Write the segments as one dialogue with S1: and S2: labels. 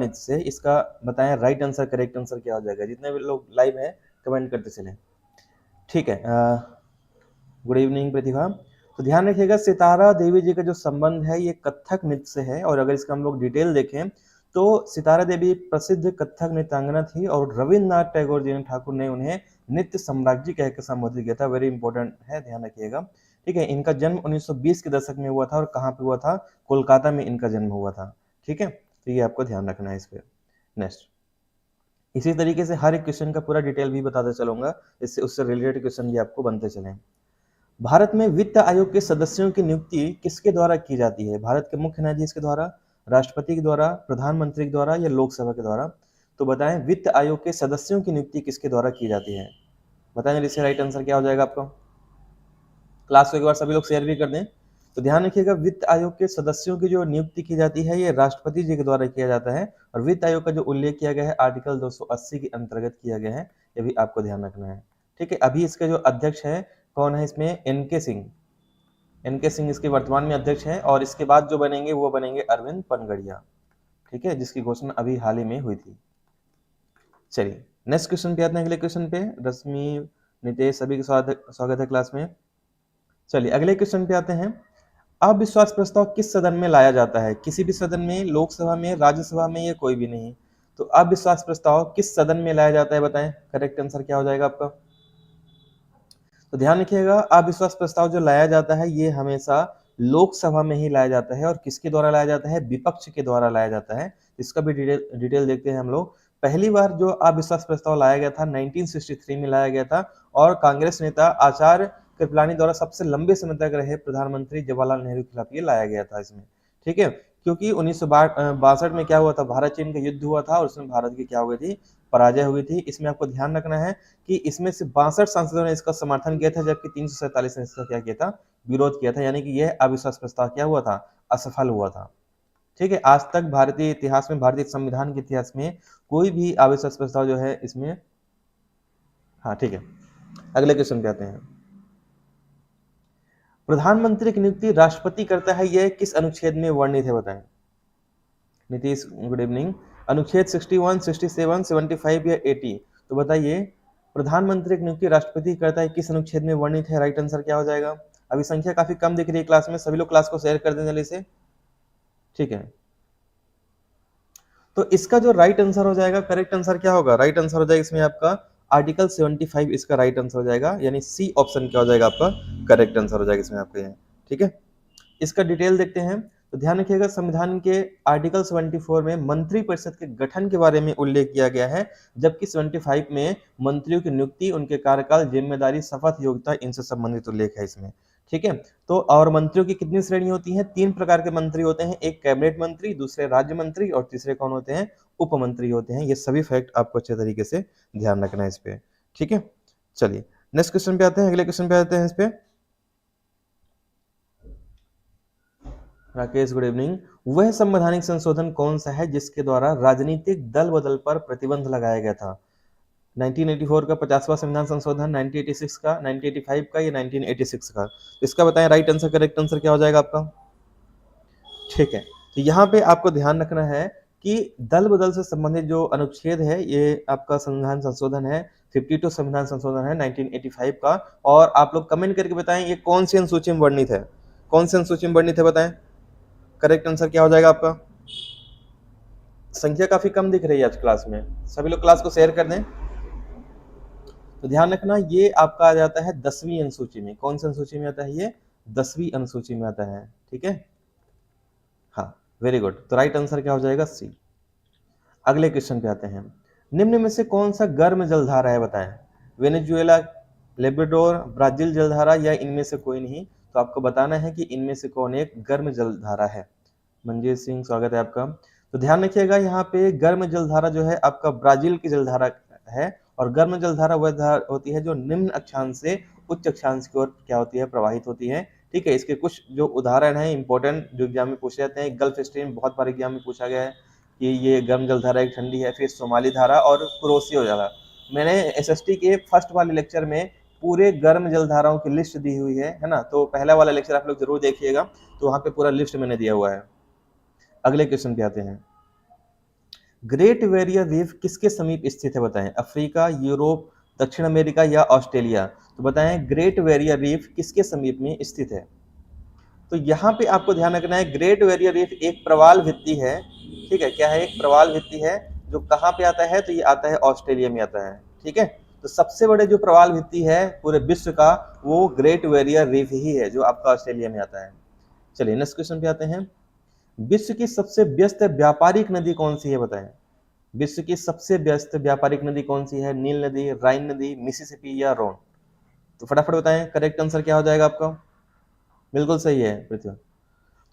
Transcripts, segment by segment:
S1: से इसका बताएं राइट आंसर, करेक्ट आंसर क्या हो जाएगा। जितने भी लोग लाइव है कमेंट करते चलें। ठीक है, गुड इवनिंग प्रतिभा। तो ध्यान रखिएगा, सितारा देवी जी का जो संबंध है ये कथक नृत्य से है, और अगर इसका हम लोग डिटेल देखें तो सितारा देवी प्रसिद्ध कथक नृत्यांगना थी, और रविन्द्रनाथ टैगोर जी ने ठाकुर ने उन्हें नृत्य साम्राज्ञी कहकर संबोधित किया था। वेरी इंपॉर्टेंट है, ध्यान रखिएगा। ठीक है, इनका जन्म 1920 के दशक में हुआ था, और कहाँ पे हुआ था? कोलकाता में इनका जन्म हुआ था। ठीक है, तो ये आपको ध्यान रखना है इस पे। नेक्स्ट, इसी तरीके से हर एक क्वेश्चन का पूरा डिटेल भी बताते चलूंगा, इससे उससे रिलेटेड क्वेश्चन भी आपको बनते चलें। भारत में वित्त आयोग के सदस्यों की नियुक्ति किसके द्वारा की जाती है? भारत के मुख्य न्यायाधीश के द्वारा, राष्ट्रपति के द्वारा, प्रधानमंत्री के द्वारा, या लोकसभा के द्वारा? तो बताएं, वित्त आयोग के सदस्यों की नियुक्ति किसके द्वारा की जाती है? बताएं इससे राइट आंसर क्या हो जाएगा आपका। क्लास को एक बार सभी लोग शेयर भी कर दें। तो ध्यान रखिएगा, वित्त आयोग के सदस्यों की जो नियुक्ति की जाती है ये राष्ट्रपति जी के द्वारा किया जाता है, और वित्त आयोग का जो उल्लेख किया गया है आर्टिकल 280 के अंतर्गत किया गया है, ये भी आपको ध्यान रखना है। ठीक है, अभी इसके जो अध्यक्ष है कौन है इसमें? एनके सिंह। एनके सिंह इसके वर्तमान में अध्यक्ष हैं, और इसके बाद जो बनेंगे वो बनेंगे अरविंद पनगड़िया। ठीक है, जिसकी घोषणा अभी हाल ही में हुई थी। चलिए नेक्स्ट क्वेश्चन पे आते हैं, अगले क्वेश्चन पे। रश्मि, नितेश, सभी का स्वागत है क्लास में। चलिए अगले क्वेश्चन पे आते हैं। अविश्वास प्रस्ताव किस सदन में लाया जाता है? किसी भी सदन में, लोकसभा में, राज्यसभा में, या कोई भी नहीं। तो अविश्वास प्रस्ताव किस सदन में लाया जाता है? बताएं, करेक्ट आंसर क्या हो जाएगा आपका। तो ध्यान रखिएगा, अविश्वास प्रस्ताव जो लाया जाता है ये हमेशा लोकसभा में ही लाया जाता है, और किसके द्वारा लाया जाता है? विपक्ष के द्वारा लाया जाता है। इसका भी डिटेल देखते हैं हम लोग। पहली बार जो अविश्वास प्रस्ताव लाया गया था 1963 में लाया गया था, और कांग्रेस नेता आचार्य कृपलानी द्वारा सबसे लंबे समय तक रहे प्रधानमंत्री जवाहरलाल नेहरू के खिलाफ ये लाया गया था इसमें। ठीक है, क्योंकि 1962 में क्या हुआ था? भारत चीन का युद्ध हुआ था, और उसमें भारत की क्या हो गई थी? पराजय हुई थी। इसमें आपको ध्यान रखना है कि इसमें से 62 सांसदों ने इसका समर्थन किया था, जबकि 347 ने इसका क्या किया था? विरोध किया था। यानी कि यह अविश्वास प्रस्ताव क्या हुआ था? असफल हुआ था। ठीक है, आज तक भारतीय इतिहास में, भारतीय संविधान के इतिहास में कोई भी अविश्वास प्रस्ताव जो है इसमें, हाँ ठीक है, अगले क्वेश्चन पे आते हैं। प्रधानमंत्री की नियुक्ति राष्ट्रपति करता है, यह किस अनुच्छेद में वर्णित है? बताएं नीतीश, गुड इवनिंग। अनुच्छेद 61, 67, 75 या 80? तो बताइए, प्रधानमंत्री की नियुक्ति राष्ट्रपति करता है, किस अनुच्छेद में वर्णित है? राइट आंसर क्या हो जाएगा? अभी संख्या काफी कम दिख रही है क्लास में, सभी लोग क्लास को शेयर कर दें जल्दी से। ठीक है, तो इसका जो राइट आंसर हो जाएगा, करेक्ट आंसर क्या होगा? राइट आंसर हो जाएगा इसमें आपका आर्टिकल 75 इसका राइट आंसर हो जाएगा, यानी सी ऑप्शन क्या हो जाएगा आपका? करेक्ट आंसर हो जाएगा इसमें आपका ये। ठीक है, इसका डिटेल देखते हैं। तो ध्यान रखिएगा, संविधान के आर्टिकल 74 में मंत्री परिषद के गठन के बारे में उल्लेख किया गया है, जबकि 75 में मंत्रियों की नियुक्ति, उनके कार्यकाल, जिम्मेदारी, शपथ, योग्यता, इनसे संबंधित उल्लेख है इसमें। ठीक है, तो और मंत्रियों की कितनी श्रेणी होती है? 3 प्रकार के मंत्री होते हैं, एक कैबिनेट मंत्री, दूसरे राज्य मंत्री, और तीसरे कौन होते हैं? उप मंत्री होते हैं। ये सभी फैक्ट आपको अच्छे तरीके से ध्यान रखना है इस पे। ठीक है, चलिए नेक्स्ट क्वेश्चन पे आते हैं, अगले क्वेश्चन पे आते हैं इस पे। Rakesh, good evening. वह संवैधानिक संशोधन कौन सा है जिसके द्वारा राजनीतिक दल बदल पर प्रतिबंध लगाया गया था? 1984 का 50वां संविधान संशोधन, 1986 का, 1985 का, या 1986 का? इसका बताएं राइट आंसर, करेक्ट आंसर क्या हो जाएगा आपका। ठीक है, तो यहाँ पे आपको ध्यान रखना है कि दल बदल से संबंधित जो अनुच्छेद है ये आपका संविधान संशोधन है, 52 संविधान संशोधन है 1985 का। और आप लोग कमेंट करके बताएं ये कौन सी अनुसूची में वर्णित है? कौन सी अनुसूची में वर्णित है बताएं, करेक्ट आंसर क्या हो जाएगा आपका। संख्या काफी कम दिख रही है आज क्लास में, सभी लोग क्लास को शेयर कर दें। तो ध्यान रखना, ये आपका आ जाता है 10वीं अनुसूची में। कौन सी अनुसूची में आता है ये? 10वीं अनुसूची में आता है। ठीक है, हाँ वेरी गुड। तो राइट आंसर क्या हो जाएगा? सी। अगले क्वेश्चन पे आते हैं। निम्न में से कौन सा गर्म जलधारा है? बताएं, वेनेजुएला, लेब्राडोर, ब्राजील जलधारा, या इनमें से कोई नहीं? तो आपको बताना है कि इनमें से कौन एक गर्म जलधारा है। मंजीत सिंह, स्वागत है आपका। तो ध्यान रखिएगा, यहाँ पे गर्म जलधारा जो है आपका ब्राजील की जलधारा है, और गर्म जलधारा वह धारा होती है जो निम्न अक्षांश से उच्च अक्षांश की ओर क्या होती है? प्रवाहित होती है। ठीक है, इसके कुछ जो उदाहरण है इंपॉर्टेंट जो एग्जाम में पूछे जाते हैं, गल्फ स्ट्रीम बहुत बार एग्जाम में पूछा गया है कि ये गर्म जलधारा एक ठंडी है, फिर सोमाली धारा और क्रोशियो धारा। मैंने एसएसटी के फर्स्ट वाले लेक्चर में पूरे गर्म जलधाराओं की लिस्ट दी हुई है ना, तो पहला वाला लेक्चर आप लोग जरूर देखिएगा, तो वहां पे पूरा लिस्ट मैंने दिया हुआ है। अगले क्वेश्चन पे आते हैं। ग्रेट बैरियर रीफ किसके समीप स्थित है बताएं, अफ्रीका, यूरोप, दक्षिण अमेरिका या ऑस्ट्रेलिया। तो बताएं ग्रेट बैरियर रीफ किसके समीप में स्थित है। तो यहाँ पे आपको ध्यान रखना है ग्रेट बैरियर रीफ एक प्रवाल भित्ति है, ठीक है, क्या है, एक प्रवाल भित्ति है जो कहाँ पे आता है, तो ये आता है ऑस्ट्रेलिया में आता है, ठीक है। तो सबसे बड़े जो प्रवाल भित्ति है पूरे विश्व का वो ग्रेट बैरियर रीफ ही है जो आपका ऑस्ट्रेलिया में आता है। चलिए नेक्स्ट क्वेश्चन पे आते हैं। विश्व की सबसे व्यस्त व्यापारिक नदी कौन सी है बताएं। विश्व की सबसे व्यस्त व्यापारिक नदी कौन सी है, नील नदी, राइन नदी, मिसिसिपी या रोन। तो फटाफट बताएं करेक्ट आंसर क्या हो जाएगा आपका। बिल्कुल सही है पृथ्वी।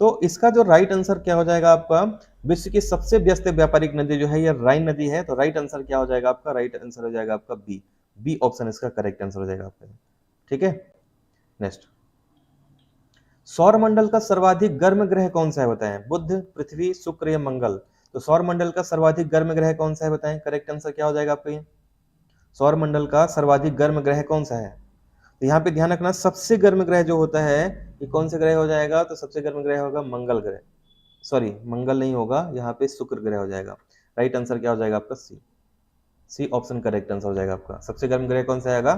S1: तो इसका जो राइट आंसर क्या हो जाएगा आपका, विश्व की सबसे व्यस्त व्यापारिक नदी जो है ये राइन नदी है। तो राइट आंसर क्या हो जाएगा आपका, राइट आंसर हो जाएगा आपका बी, बी ऑप्शन इसका करेक्ट आंसर हो जाएगा आपका, ठीक है। नेक्स्ट, सौर मंडल का सर्वाधिक गर्म ग्रह कौन सा है बताएं, बुध, पृथ्वी, शुक्र या मंगल। तो सौर मंडल का सर्वाधिक गर्म ग्रह कौन सा है बताएं, करेक्ट आंसर क्या हो जाएगा आपका ये, सौर मंडल का सर्वाधिक गर्म ग्रह कौन सा है। तो यहाँ पे ध्यान रखना सबसे गर्म ग्रह जो होता है ये कौन सा ग्रह हो जाएगा, तो सबसे गर्म ग्रह होगा मंगल ग्रह, सॉरी मंगल नहीं होगा, यहाँ पे शुक्र ग्रह हो जाएगा। राइट आंसर क्या हो जाएगा आपका सी, सी ऑप्शन करेक्ट आंसर हो जाएगा आपका। सबसे गर्म ग्रह कौन सा आएगा,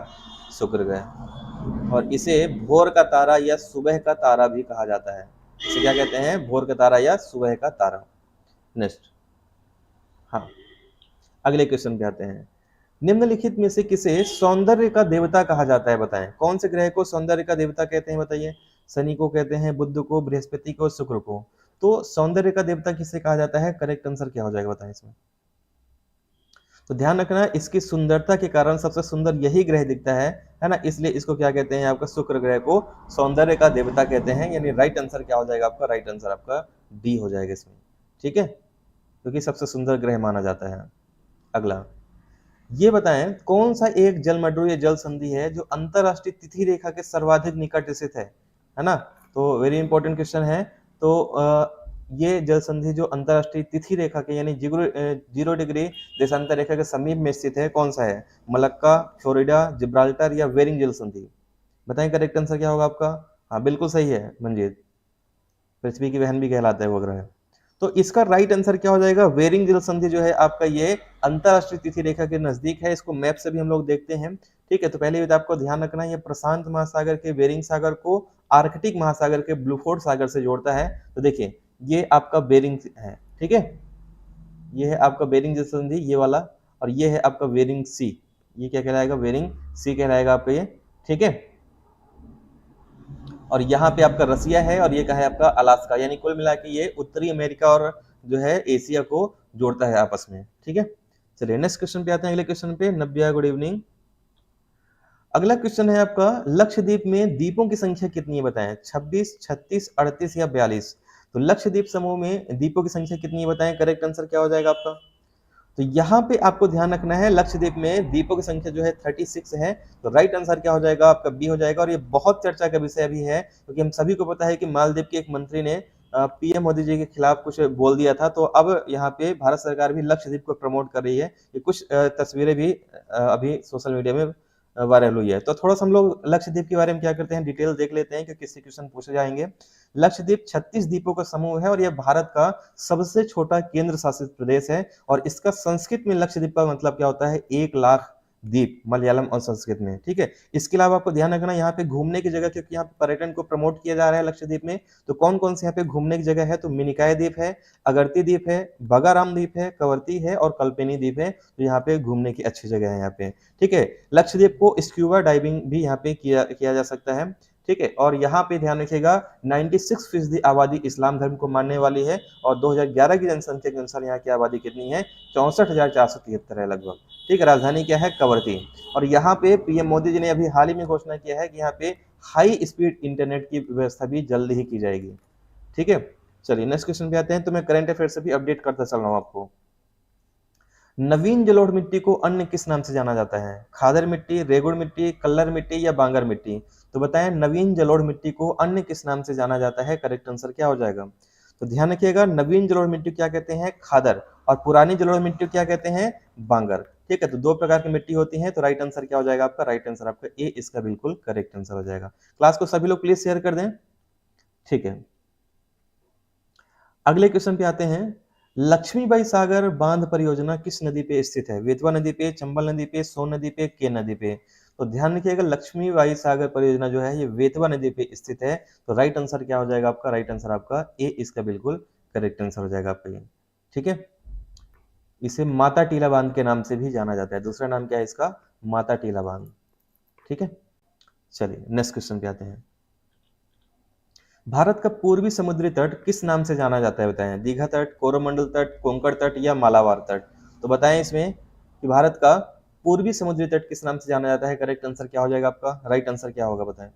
S1: शुक्र ग्रह। और इसे भोर का तारा या सुबह का तारा भी कहा जाता है। इसे क्या कहते हैं, भोर का तारा या सुबह का तारा। नेक्स्ट, हाँ अगले क्वेश्चन पे आते हैं। निम्नलिखित में से किसे सौंदर्य का देवता कहा जाता है बताएं। कौन से ग्रह को सौंदर्य का देवता कहते हैं बताइए, शनि को कहते हैं, बुध को, बृहस्पति को, शुक्र को। तो सौंदर्य का देवता किसे कहा जाता है, करेक्ट आंसर क्या हो जाएगा बताएं इसमें। तो ध्यान रखना इसकी सुंदरता के कारण सबसे सुंदर यही ग्रह दिखता है ना, इसलिए इसको क्या कहते हैं आपका, शुक्र ग्रह को सौंदर्य का देवता कहते हैं। यानी राइट आंसर क्या हो जाएगा आपका, राइट आंसर आपका डी हो जाएगा इसमें, ठीक है, क्योंकि सबसे सुंदर ग्रह माना जाता है। अगला, ये बताएं कौन सा एक जलमंडल या जल संधि है जो अंतरराष्ट्रीय तिथि रेखा के सर्वाधिक निकट स्थित है ना। तो वेरी इंपॉर्टेंट क्वेश्चन है। तो ये जल संधि जो अंतरराष्ट्रीय तिथि रेखा के यानी 0 डिग्री देशांतर रेखा के समीप में स्थित है कौन सा है, मलक्का, फ्लोरिडा, जिब्राल्टर या वेरिंग जल संधि। बताएं करेक्ट आंसर क्या होगा आपका। हाँ बिल्कुल सही है मंजीत, पृथ्वी की बहन भी कहलाता है वो ग्रह। तो इसका राइट आंसर क्या हो जाएगा, वेरिंग जल संधि जो है आपका ये अंतरराष्ट्रीय तिथि रेखा के नजदीक है। इसको मैप से भी हम लोग देखते हैं, ठीक है। तो पहले भी आपको ध्यान रखना है ये प्रशांत महासागर के बेरिंग सागर को आर्कटिक महासागर के ब्लूफोर्ड सागर से जोड़ता है। तो देखिए ये आपका बेरिंग है, ठीक है, ये है आपका बेरिंग जल संधि ये वाला, और ये है आपका बेरिंग सी, ये क्या कहलाएगा, बेरिंग सी कहलाएगा आपका ये, ठीक है। और यहाँ पे आपका रसिया है और ये कहा है आपका अलास्का, यानी कुल मिला के ये उत्तरी अमेरिका और जो है एशिया को जोड़ता है आपस में, ठीक है। चलिए नेक्स्ट क्वेश्चन पे आते हैं, अगले क्वेश्चन पे। नव्या गुड इवनिंग। अगला क्वेश्चन है आपका, लक्षद्वीप में द्वीपों की संख्या कितनी है बताएं, 26, 36, 38 या 42। तो लक्षद्वीप समूह में द्वीपों की संख्या कितनी है बताएं, करेक्ट आंसर क्या हो जाएगा आपका। तो यहाँ पे आपको ध्यान रखना है लक्षद्वीप में द्वीपों की संख्या जो है 36 है। तो राइट आंसर क्या हो जाएगा आपका, बी हो जाएगा। और ये बहुत चर्चा का विषय भी है क्योंकि हम सभी को पता है कि मालदीव के एक मंत्री ने पीएम मोदी जी के खिलाफ कुछ बोल दिया था। तो अब यहाँ पे भारत सरकार भी लक्षद्वीप को प्रमोट कर रही है। ये कुछ तस्वीरें भी अभी सोशल मीडिया में वायरल हुई है। तो थोड़ा सा हम लोग लक्षद्वीप के बारे में क्या करते हैं, डिटेल देख लेते हैं क्योंकि इससे क्वेश्चन पूछे जाएंगे। लक्षद्वीप 36 द्वीपों का समूह है और यह भारत का सबसे छोटा केंद्र शासित प्रदेश है। और इसका संस्कृत में लक्षद्वीप का मतलब क्या होता है, 1 लाख द्वीप, मलयालम और संस्कृत में, ठीक है। इसके अलावा आपको ध्यान रखना यहाँ पे घूमने की जगह, क्योंकि यहाँ पे पर्यटन को प्रमोट किया जा रहा है लक्षद्वीप में। तो कौन कौन से यहाँ पे घूमने की जगह है, तो मिनिकाय द्वीप है, अगरती द्वीप है, बगाराम द्वीप है, कवरती है और कल्पेनी द्वीप है। तो यहाँ पे घूमने की अच्छी जगह है यहाँ पे, ठीक है। लक्षद्वीप को स्क्यूबा डाइविंग भी यहाँ पे किया जा सकता है, ठीक है। और यहाँ पे ध्यान रखिएगा 96% आबादी इस्लाम धर्म को मानने वाली है। और 2011 की जनसंख्या के अनुसार यहाँ की आबादी कितनी है, 64,473 है लगभग, ठीक है। राजधानी क्या है, कवरती। और यहाँ पे पीएम मोदी जी ने अभी हाल ही में घोषणा किया है कि यहाँ पे हाई स्पीड इंटरनेट की व्यवस्था भी जल्द ही की जाएगी, ठीक है। चलिए नेक्स्ट क्वेश्चन पे आते हैं। तो मैं करंट अफेयर से भी अपडेट करता चल रहा हूँ आपको। नवीन जलोढ़ मिट्टी को अन्य किस नाम से जाना जाता है, खादर मिट्टी, रेगुड़ मिट्टी, कल्लर मिट्टी या बांगर मिट्टी। तो बताएं नवीन जलोढ़ मिट्टी को अन्य किस नाम से जाना जाता है, करेक्ट आंसर क्या हो जाएगा। तो ध्यान रखिएगा नवीन जलोढ़ मिट्टी क्या कहते हैं, खादर, और पुरानी जलोढ़ मिट्टी क्या कहते हैं, बांगर, ठीक है। तो दो प्रकार की मिट्टी होती है। तो राइट आंसर क्या हो जाएगा आपका, राइट आंसर आपका ए इसका बिल्कुल करेक्ट आंसर हो जाएगा। क्लास को सभी लोग प्लीज शेयर कर दें, ठीक है। अगले क्वेश्चन पे आते हैं। लक्ष्मीबाई सागर बांध परियोजना किस नदी पे स्थित है? बेतवा नदी पे, चंबल नदी पे, सोन नदी पे, केन नदी पे? तो ध्यान रखिएगा, लक्ष्मीबाई सागर परियोजना जो है ये बेतवा नदी पे स्थित है। तो राइट आंसर क्या हो जाएगा आपका? राइट आंसर आपका ए इसका बिल्कुल करेक्ट आंसर हो जाएगा आपका ये। ठीक है, इसे माता टीला बांध के नाम से भी जाना जाता है। दूसरा नाम क्या है इसका? माता टीला बांध। ठीक है, चलिए नेक्स्ट क्वेश्चन पे आते हैं। भारत का पूर्वी समुद्री तट किस नाम से जाना जाता है? बताएं। दीघा तट, कोरोमंडल तट, कोंकण तट या मालाबार तट? तो बताएं इसमें कि भारत का पूर्वी समुद्री तट किस नाम से जाना जाता है? करेक्ट आंसर क्या हो जाएगा आपका? राइट आंसर क्या होगा बताएं।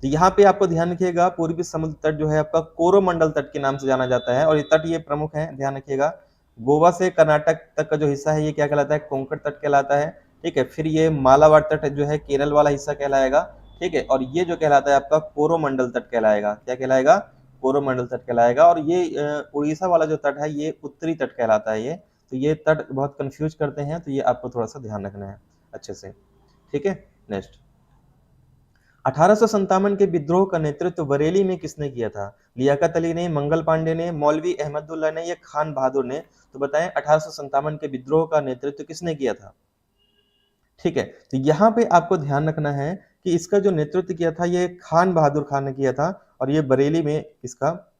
S1: तो यहाँ पे आपको ध्यान रखिएगा, पूर्वी समुद्र तट जो है आपका कोरोमंडल तट के नाम से जाना जाता है, और ये तट ये प्रमुख है, ध्यान रखिएगा। गोवा से कर्नाटक तक का जो हिस्सा है ये क्या कहलाता है? कोंकण तट कहलाता है। ठीक है, फिर ये मालाबार तट जो है केरल वाला हिस्सा कहलाएगा। ठीक है, और ये जो कहलाता है आपका कोरोमंडल तट कहलाएगा। क्या कहलाएगा? कोरोमंडल तट कहलाएगा। और ये उड़ीसा वाला जो तट है ये उत्तरी तट कहलाता है। ये तो ये तट बहुत कंफ्यूज करते हैं, तो ये आपको थोड़ा सा ध्यान रखना है अच्छे से। ठीक है, नेक्स्ट। 1857 के विद्रोह का नेतृत्व बरेली में किसने किया था? लियाकत अली ने, मंगल पांडे ने, मौलवी अहमदुल्ला ने या खान बहादुर ने? तो बताएं 1857 के विद्रोह का नेतृत्व किसने किया था? ठीक है, तो यहाँ पे आपको ध्यान रखना है कि इसका जो नेतृत्व किया था ये खान बहादुर खान ने किया था, और ये बरेली में इसका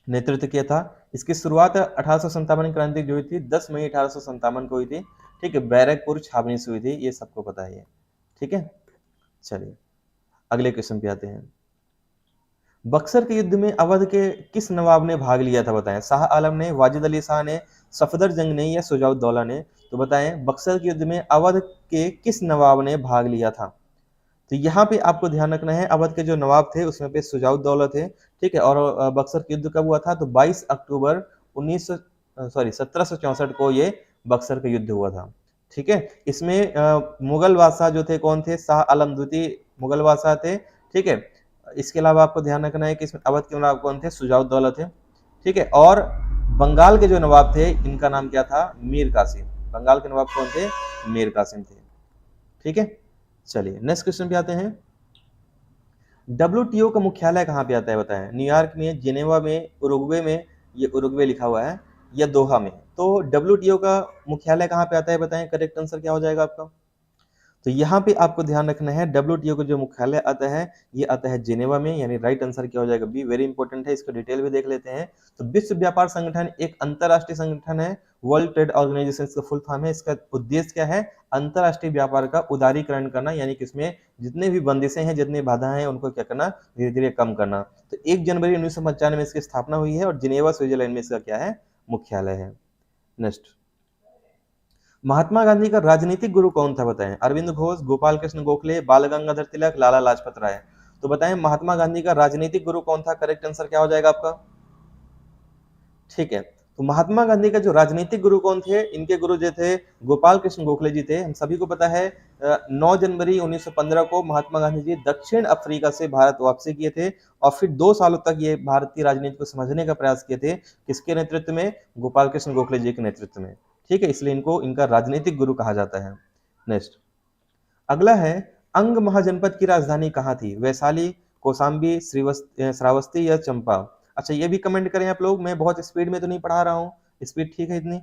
S1: नेतृत्व किया था। इसकी शुरुआत 1857 क्रांति जो हुई थी 10 मई 1857 को हुई थी। ठीक है, बैरकपुर छावनी से हुई थी, ये सबको पता है ये। ठीक है, चलिए अगले क्वेश्चन पे आते हैं। बक्सर के युद्ध में अवध के किस नवाब ने भाग लिया था? बताएं। शाह आलम ने, वाजिद अली शाह ने, सफदर जंग ने या शुजाउद्दौला ने? तो बताएं बक्सर के युद्ध में अवध के किस नवाब ने भाग लिया था? तो यहाँ पे आपको ध्यान रखना है, अवध के जो नवाब थे उसमें पे शुजाउद्दौला थे। ठीक है, और बक्सर के युद्ध कब हुआ था? तो 22 अक्टूबर 1764 को ये बक्सर का युद्ध हुआ था। ठीक है, इसमें मुगल बादशाह जो थे कौन थे? शाह आलम द्वितीय मुगल बादशाह थे। ठीक है, इसके अलावा आपको ध्यान रखना है कि इसमें अवध के नवाब कौन थे? शुजाउद्दौला थे। ठीक है, और बंगाल के जो नवाब थे इनका नाम क्या था? मीर कासिम। बंगाल के नवाब कौन थे? मीर कासिम थे। ठीक है, चलिए नेक्स्ट क्वेश्चन पे आते हैं। WTO का मुख्यालय कहाँ पे आता है? बताएं। न्यूयॉर्क में, जिनेवा में, उरुग्वे में, ये उरुग्वे लिखा हुआ है, या दोहा में? तो WTO का मुख्यालय कहाँ पे आता है? बताएं, करेक्ट आंसर क्या हो जाएगा आपका? तो यहाँ पे आपको ध्यान रखना है, WTO का जो मुख्यालय आता है ये आता है जिनेवा में, यानी राइट आंसर क्या हो जाएगा? बी। वेरी इंपॉर्टेंट है, इसको डिटेल भी देख लेते हैं। तो विश्व व्यापार संगठन एक अंतरराष्ट्रीय संगठन है, वर्ल्ड ट्रेड ऑर्गेनाइजेशन इसका फुल फॉर्म है। इसका उद्देश्य क्या है? अंतरराष्ट्रीय व्यापार का उदारीकरण करना, यानी कि इसमें जितने भी बंदिशें हैं, जितनी बाधाएं हैं, उनको क्या करना? धीरे धीरे कम करना। तो 1 जनवरी 1995 में इसकी स्थापना हुई है, और जिनेवा स्विट्जरलैंड में इसका क्या है? मुख्यालय है। नेक्स्ट। महात्मा गांधी का राजनीतिक गुरु कौन था? बताएं। अरविंद घोष, गोपाल कृष्ण गोखले, बाल गंगाधर तिलक, लाला लाजपत राय? तो बताएं महात्मा गांधी का राजनीतिक गुरु कौन था? करेक्ट आंसर क्या हो जाएगा आपका? ठीक है, तो महात्मा गांधी का जो राजनीतिक गुरु कौन थे? इनके गुरु जो थे गोपाल कृष्ण गोखले जी थे। हम सभी को पता है 9 जनवरी 1915 को महात्मा गांधी जी दक्षिण अफ्रीका से भारत वापसी किए थे, और फिर 2 सालों तक ये भारतीय राजनीति को समझने का प्रयास किए थे। किसके नेतृत्व में? गोपाल कृष्ण गोखले जी के नेतृत्व में। ठीक है, इसलिए इनको इनका राजनीतिक गुरु कहा जाता है। नेक्स्ट, अगला है, अंग महाजनपद की राजधानी कहाँ थी? वैशाली, कौशाम्बी, श्रावस्ती या चंपा? अच्छा, ये भी कमेंट करें आप लोग, मैं बहुत स्पीड में तो नहीं पढ़ा रहा हूँ, स्पीड ठीक है इतनी?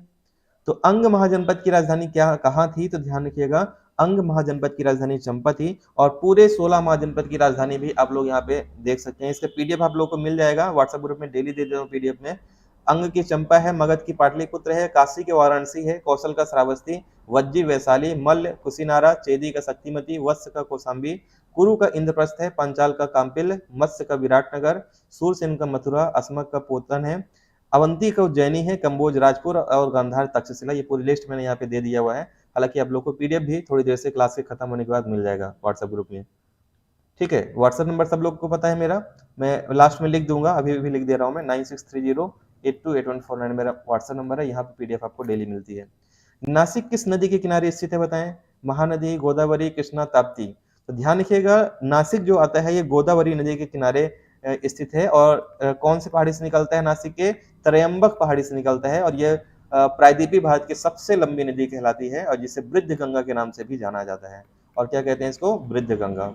S1: तो अंग महाजनपद की राजधानी क्या कहाँ थी? तो ध्यान रखिएगा, अंग महाजनपद की राजधानी चंपा थी। और पूरे 16 महाजनपद की राजधानी भी आप लोग यहाँ पे देख सकते हैं। इसका पीडीएफ आप लोग को मिल जाएगा, व्हाट्सएप ग्रुप में डेली दे दे रहा हूँ पीडीएफ में। अंग की चंपा है, मगध की पाटलिपुत्र है, काशी के वाराणसी है, कौशल का श्रावस्ती, वज्जी वैशाली, मल्ल कुशीनारा, चेदी का शक्तिमती, वत्स का कौशाम्बी, कुरु का इंद्रप्रस्थ है, पांचाल का काम्पिल, मत्स्य का विराटनगर, सूरसेन का मथुरा, अस्मक का पोतन है, अवंती का उज्जैनी है, कंबोज राजपुर, और गांधार तक्षशिला। ये पूरी लिस्ट मैंने यहाँ पे दे दिया हुआ है। हालांकि आप लोग को पीडीएफ भी थोड़ी देर से क्लास के खत्म होने के बाद मिल जाएगा व्हाट्सएप ग्रुप में। ठीक है, व्हाट्सएप नंबर सब लोग को पता है मेरा, मैं लास्ट में लिख दूंगा, अभी भी लिख दे रहा हूँ मैं, 9630828149 मेरा व्हाट्सएप नंबर है। यहाँ पे पीडीएफ आपको डेली मिलती है। नासिक किस नदी के किनारे स्थित है? बताएं। महानदी, गोदावरी, कृष्णा, ताप्ती? तो ध्यान रखिएगा, नासिक जो आता है ये गोदावरी नदी के किनारे स्थित है। और कौन से पहाड़ी से निकलता है? नासिक के त्रयंबक पहाड़ी से निकलता है, और यह प्रायद्वीपीय भारत की सबसे लंबी नदी कहलाती है, और जिसे वृद्ध गंगा के नाम से भी जाना जाता है। और क्या कहते हैं इसको? वृद्ध गंगा।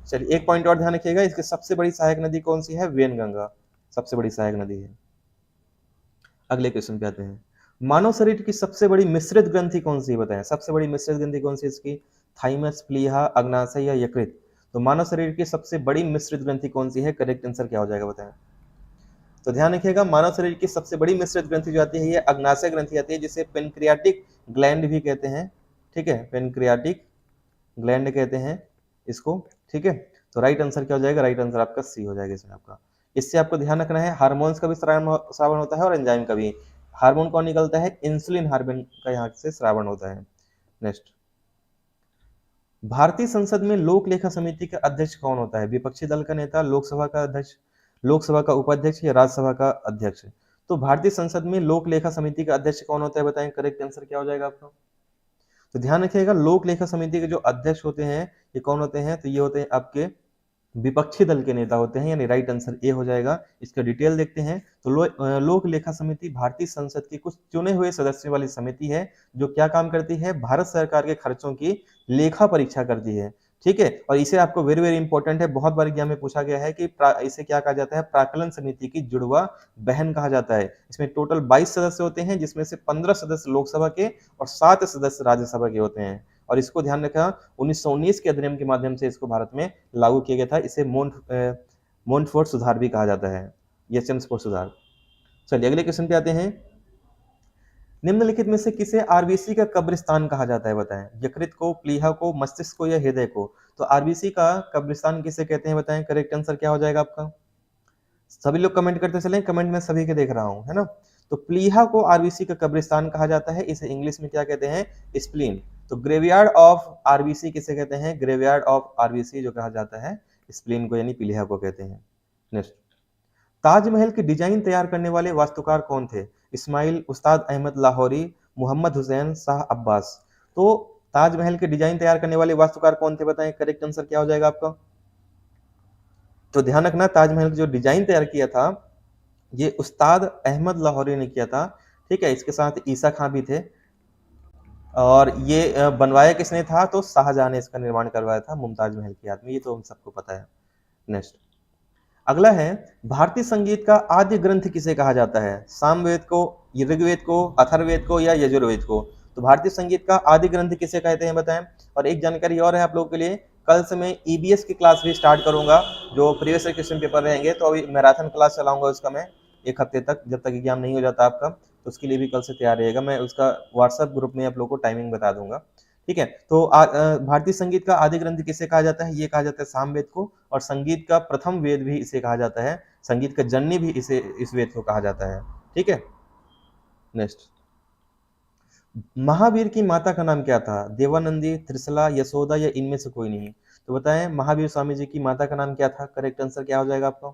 S1: चलिए एक पॉइंट और ध्यान रखिएगा, इसकी सबसे बड़ी सहायक नदी कौन सी है? वेनगंगा सबसे बड़ी सहायक नदी है। अगले क्वेश्चन पे आते हैं। मानव शरीर की सबसे बड़ी मिश्रित ग्रंथि कौन सी है बताएं? सबसे बड़ी मिश्रित ग्रंथि कौन सी है इसकी? थाइमस, प्लीहा, अग्नाशय या यकृत? तो मानव शरीर की सबसे बड़ी मिश्रित ग्रंथि कौन सी है? करेक्ट आंसर क्या हो जाएगा बताएं? तो ध्यान रखिएगा, मानव शरीर की सबसे बड़ी मिश्रित ग्रंथि जो आती है ये अग्नाशय ग्रंथि आती है, जिसे पेनक्रियाटिक ग्लैंड भी कहते हैं। ठीक है, पेनक्रियाटिक ग्लैंड कहते हैं इसको। ठीक है, तो राइट आंसर क्या हो जाएगा? राइट आंसर आपका सी हो जाएगा इसमें आपका। इससे आपको ध्यान रखना है हार्मोन्स का भी श्रावण होता है और एंजाइम का भी। हार्मोन कौन निकलता है? इंसुलिन हार्मोन का यहाँ से श्रावण होता है। नेक्स्ट, भारतीय संसद में लोक लेखा समिति का अध्यक्ष कौन होता है? विपक्षी दल का नेता, लोकसभा का अध्यक्ष, लोकसभा का उपाध्यक्ष या राज्यसभा का अध्यक्ष? तो भारतीय संसद में लोक लेखा समिति का अध्यक्ष कौन होता है बताएं? करेक्ट आंसर क्या हो जाएगा आपका? तो ध्यान रखिएगा, लोक लेखा समिति के जो अध्यक्ष होते हैं ये कौन होते हैं? तो ये होते हैं आपके विपक्षी दल के नेता होते हैं, यानी राइट आंसर ए हो जाएगा। इसका डिटेल देखते हैं तो लोक लेखा समिति भारतीय संसद की कुछ चुने हुए सदस्यों वाली समिति है जो क्या काम करती है? भारत सरकार के खर्चों की लेखा परीक्षा करती है। ठीक है, और इसे आपको वेरी वेरी इंपॉर्टेंट है, बहुत बार एग्जाम में पूछा गया है कि इसे क्या कहा जाता है? प्राक्कलन समिति की जुड़वा बहन कहा जाता है। इसमें टोटल 22 सदस्य होते हैं, जिसमें से 15 सदस्य लोकसभा के और 7 सदस्य राज्यसभा के होते हैं। और इसको ध्यान रखा, 1919 के अधिनियम के माध्यम से इसको भारत में लागू किया गया था। इसे मोंटफोर्ट सुधार भी कहा जाता है, ये चेम्सफोर्ड सुधार। चलिए अगले क्वेश्चन पे आते हैं। निम्नलिखित में से किसे आरबीसी का कब्रिस्तान कहा जाता है बताएं? यकृत को, प्लीहा को, मस्तिष्क को या हृदय को? तो आरबीसी का कब्रिस्तान किसे कहते हैं बताएं? करेक्ट आंसर क्या हो जाएगा आपका? सभी लोग कमेंट करते चलें, कमेंट में सभी के देख रहा हूं, है ना। तो प्लीहा को आरबीसी का कब्रिस्तान कहा जाता है, इसे इंग्लिश में क्या कहते हैं? स्प्लीन। तो ग्रेवयार्ड ऑफ आरबीसी किसे कहते हैं? ग्रेवयार्ड ऑफ आरबीसी जो कहा जाता है स्प्लीन को, यानी प्लीहा को कहते हैं। नेक्स्ट, ताजमहल की डिजाइन तैयार करने वाले वास्तुकार कौन थे? इस्माइल, उस्ताद अहमद लाहौरी, मोहम्मद हुसैन, शाह अब्बास? तो ताजमहल के डिजाइन तैयार करने वाले वास्तुकार कौन थे बताएं? करेक्ट आंसर क्या हो जाएगा आपका? तो ध्यान रखना, ताजमहल जो डिजाइन तैयार किया था ये उस्ताद अहमद लाहौरी ने किया था। ठीक है, इसके साथ ईसा खां भी थे। और ये बनवाया किसने था? तो शाहजहां ने इसका निर्माण करवाया था मुमताज महल की याद में, ये तो हम सबको पता है। नेक्स्ट, अगला है, भारतीय संगीत का आद्य ग्रंथ किसे कहा जाता है? सामवेद को, ऋग्वेद को, अथर्ववेद को या यजुर्वेद को? तो भारतीय संगीत का आदि ग्रंथ किसे कहते हैं बताएं? और एक जानकारी और है आप लोगों के लिए, कल से मैं ईबीएस की क्लास भी स्टार्ट करूंगा, जो प्रीवियस क्वेश्चन पेपर रहेंगे। तो अभी मैराथन क्लास चलाऊंगा उसका मैं 1 हफ्ते तक, जब तक एग्जाम नहीं हो जाता आपका, तो उसके लिए भी कल से तैयार रहेगा। मैं उसका व्हाट्सएप ग्रुप में आप लोगों को टाइमिंग बता दूंगा। ठीक है, तो भारतीय संगीत का आदि ग्रंथ किसे कहा जाता है? ये कहा जाता है सामवेद को। और संगीत का प्रथम वेद भी इसे कहा जाता है, संगीत का जननी भी इस वेद को कहा जाता है। ठीक है, नेक्स्ट, महावीर की माता का नाम क्या था? देवानंदी, त्रिशला, यशोदा या इनमें से कोई नहीं? तो बताएं, महावीर स्वामी जी की माता का नाम क्या था? करेक्ट आंसर क्या हो जाएगा आपका?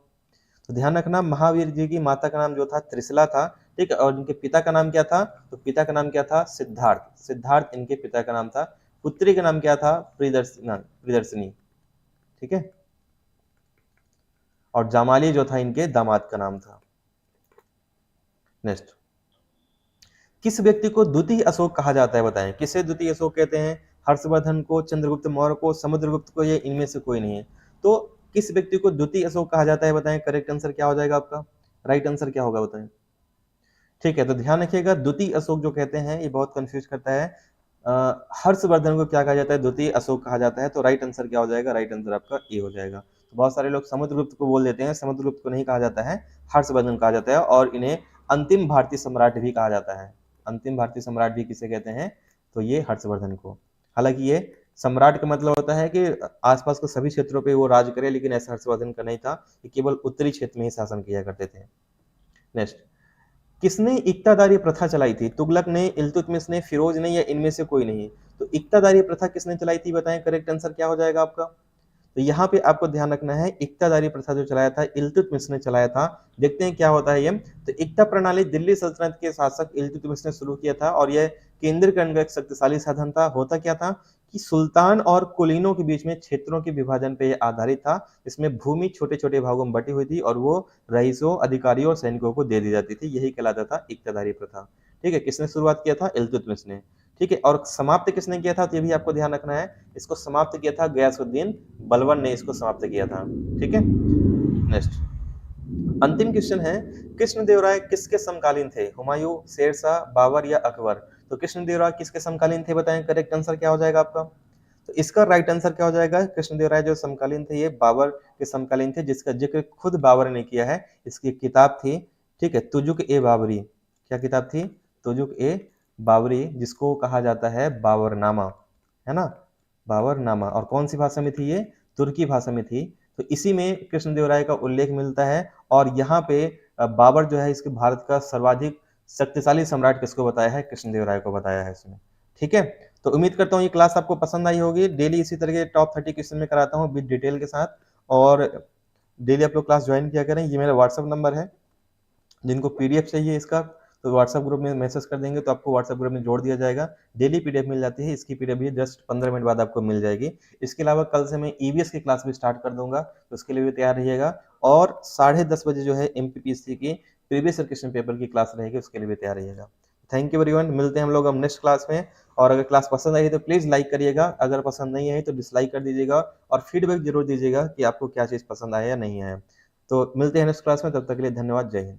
S1: तो ध्यान रखना, महावीर जी की माता का नाम जो था त्रिशला था। ठीक है, और इनके पिता का नाम क्या था? तो पिता का नाम क्या था? सिद्धार्थ। सिद्धार्थ इनके पिता का नाम था। पुत्री का नाम क्या था? प्रियदर्शिनी। ठीक है, और जामाली जो था इनके दामाद का नाम था। नेक्स्ट, किस व्यक्ति को द्वितीय अशोक कहा जाता है बताएं? किसे द्वितीय अशोक कहते हैं? हर्षवर्धन को, चंद्रगुप्त मौर्य को, समुद्रगुप्त को या इनमें से कोई नहीं है? तो किस व्यक्ति को द्वितीय अशोक कहा जाता है बताएं? करेक्ट आंसर क्या हो जाएगा आपका? राइट आंसर क्या होगा बताएं? ठीक है, तो ध्यान रखिएगा, द्वितीय अशोक जो कहते हैं ये बहुत कंफ्यूज करता है। हर्षवर्धन को क्या कहा जाता है? द्वितीय अशोक कहा जाता है। तो राइट आंसर क्या हो जाएगा? राइट आंसर आपका ए हो जाएगा। तो बहुत सारे लोग समुद्रगुप्त को बोल देते हैं, समुद्रगुप्त को नहीं कहा जाता है, हर्षवर्धन कहा जाता है। और इन्हें अंतिम भारतीय सम्राट भी कहा जाता है। अंतिम भारतीय सम्राट भी किसे कहते हैं? तो ये हर्षवर्धन को। हालांकि ये सम्राट का मतलब होता है कि आसपास के सभी क्षेत्रों पे वो राज करे, लेकिन ऐसा हर्षवर्धन का नहीं था, ये केवल उत्तरी क्षेत्र में ही शासन किया करते थे। नेक्स्ट, किसने इक्तादारी प्रथा चलाई थी? तुगलक ने, इल्तुतमिश ने, फिरोज ने या इनमें से कोई नहीं? तो इक्तादारी प्रथा किसने चलाई थी बताएं? करेक्ट आंसर क्या हो जाएगा आपका? तो यहाँ पे आपको ध्यान रखना है, इक्तादारी प्रथा जो चलाया था इल्तुतमिश ने चलाया था। देखते हैं क्या होता है ये। तो इक्ता प्रणाली दिल्ली सल्तनत के शासक इल्तुतमिश ने शुरू किया था, और यह केंद्रीकरण का एक शक्तिशाली साधन था। होता क्या था कि सुल्तान और कुलीनों के बीच में क्षेत्रों के विभाजन पे आधारित था। इसमें भूमि छोटे छोटे भागों में बटी हुई थी और वो रईसों, अधिकारियों और सैनिकों को दे दी जाती थी। यही कहलाता था इक्तादारी प्रथा। ठीक है, किसने शुरुआत किया था? इल्तुतमिश ने। ठीक है, और समाप्त किसने किया था? तो ये भी आपको ध्यान रखना है, इसको समाप्त किया था गयासुद्दीन बलबन ने, इसको समाप्त किया था। ठीक है, नेक्स्ट, अंतिम क्वेश्चन है, कृष्णदेवराय किसके समकालीन थे? हुमायूं, शेरशाह, बाबर या अकबर? तो कृष्णदेवराय किसके समकालीन थे बताएं, करेक्ट आंसर क्या हो जाएगा आपका? तो इसका राइट आंसर क्या हो जाएगा? कृष्णदेवराय जो समकालीन थे ये बाबर के समकालीन थे, जिसका जिक्र खुद बाबर ने किया है। इसकी किताब थी, ठीक है, तुजुक ए बाबरी। क्या किताब थी? तुजुक ए बाबरी, जिसको कहा जाता है बाबरनामा, है ना, बाबरनामा। और कौन सी भाषा में थी ये? तुर्की भाषा में थी। तो इसी में कृष्णदेवराय का उल्लेख मिलता है। और यहाँ पे बाबर जो है इसके भारत का सर्वाधिक शक्तिशाली सम्राट किसको बताया है? कृष्णदेवराय को बताया है इसमें। ठीक है, तो उम्मीद करता हूँ ये क्लास आपको पसंद आई होगी। डेली इसी तरह के टॉप 30 क्वेश्चन में कराता हूँ विद डिटेल के साथ, और डेली आप लोग क्लास ज्वाइन किया करें। ये मेरा व्हाट्सअप नंबर है, जिनको पीडीएफ चाहिए इसका तो व्हाट्सएप ग्रुप में मैसेज कर देंगे तो आपको व्हाट्सएप ग्रुप में जोड़ दिया जाएगा। डेली पीडीएफ मिल जाती है, इसकी पीडीएफ भी जस्ट 15 मिनट बाद आपको मिल जाएगी। इसके अलावा कल से मैं ईवीएस की क्लास भी स्टार्ट कर दूंगा, तो उसके लिए भी तैयार रहिएगा। और 10:30 बजे जो है एमपीपीएससी की प्रीवियस क्वेश्चन पेपर की क्लास रहेगी, उसके लिए भी तैयार रहिएगा। थैंक यू एवरीवन, मिलते हैं हम लोग अब नेक्स्ट क्लास में। और अगर क्लास पसंद आई तो प्लीज लाइक करिएगा, अगर पसंद नहीं आई तो डिसलाइक कर दीजिएगा, और फीडबैक जरूर दीजिएगा कि आपको क्या चीज पसंद आया या नहीं आया। तो मिलते हैं नेक्स्ट क्लास में, तब तक के लिए धन्यवाद, जय हिंद।